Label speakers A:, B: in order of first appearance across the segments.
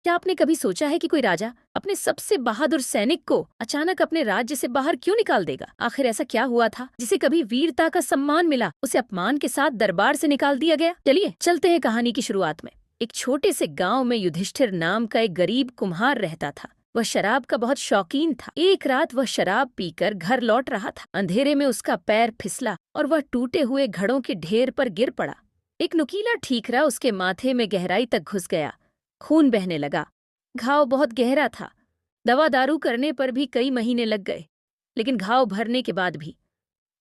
A: क्या आपने कभी सोचा है कि कोई राजा अपने सबसे बहादुर सैनिक को अचानक अपने राज्य से बाहर क्यों निकाल देगा? आखिर ऐसा क्या हुआ था जिसे कभी वीरता का सम्मान मिला, उसे अपमान के साथ दरबार से निकाल दिया गया? चलिए चलते हैं कहानी की शुरुआत में। एक छोटे से गांव में युधिष्ठिर नाम का एक गरीब कुम्हार रहता था। वह शराब का बहुत शौकीन था। एक रात वह शराब पीकर घर लौट रहा था। अंधेरे में उसका पैर फिसला और वह टूटे हुए घड़ों के ढेर पर गिर पड़ा। एक नुकीला ठीकरा उसके माथे में गहराई तक घुस गया। खून बहने लगा। घाव बहुत गहरा था। दवा दारू करने पर भी कई महीने लग गए, लेकिन घाव भरने के बाद भी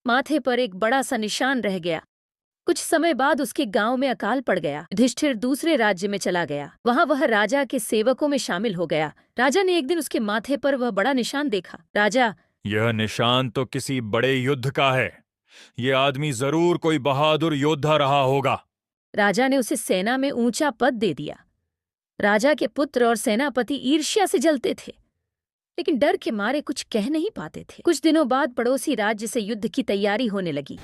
A: माथे पर एक बड़ा सा निशान रह गया। कुछ समय बाद उसके गांव में अकाल पड़ गया। युधिष्ठिर दूसरे राज्य में चला गया। वहां वह राजा के सेवकों में शामिल हो गया। राजा ने एक दिन उसके माथे पर वह बड़ा निशान देखा। राजा,
B: यह निशान तो किसी बड़े युद्ध का है। यह आदमी जरूर कोई बहादुर योद्धा रहा होगा।
A: राजा ने उसे सेना में ऊंचा पद दे दिया। राजा के पुत्र और सेनापति ईर्ष्या से जलते थे, लेकिन डर के मारे कुछ कह नहीं पाते थे। कुछ दिनों बाद पड़ोसी राज्य से युद्ध की तैयारी होने लगी।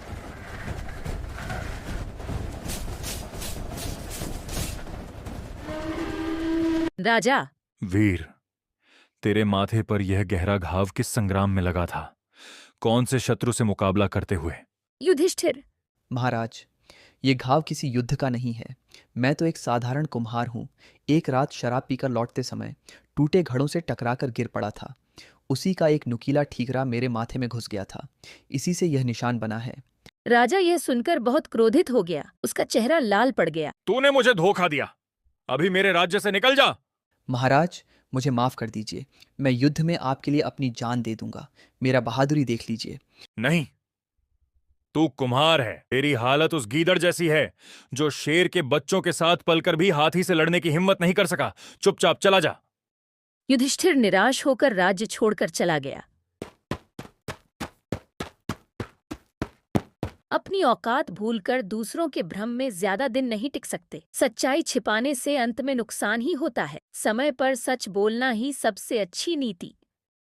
A: राजा,
B: वीर, तेरे माथे पर यह गहरा घाव किस संग्राम में लगा था? कौन से शत्रु से मुकाबला करते हुए?
A: युधिष्ठिर।
C: महाराज, ये घाव किसी युद्ध का नहीं है। मैं तो एक साधारण कुम्हार हूँ। एक रात शराब पीकर लौटते समय टूटे घड़ों से टकराकर गिर पड़ा था। उसी का एक नुकीला ठीकरा मेरे माथे में घुस गया था। इसी से यह निशान बना है।
A: राजा यह सुनकर बहुत क्रोधित हो गया। उसका चेहरा लाल पड़ गया।
B: तूने मुझे धोखा दिया। अभी मेरे राज्य से निकल जा।
C: महाराज, मुझे माफ़ कर दीजिए। मैं युद्ध में आपके लिए अपनी जान दे दूंगा। मेरा बहादुरी देख लीजिए।
B: नहीं, तू कुम्हार है। तेरी हालत उस गीदड़ जैसी है जो शेर के बच्चों के साथ पलकर भी हाथी से लड़ने की हिम्मत नहीं कर सका। चुपचाप चला जा।
A: युधिष्ठिर निराश होकर राज्य छोड़कर चला गया। अपनी औकात भूलकर दूसरों के भ्रम में ज्यादा दिन नहीं टिक सकते। सच्चाई छिपाने से अंत में नुकसान ही होता है। समय पर सच बोलना ही सबसे अच्छी नीति।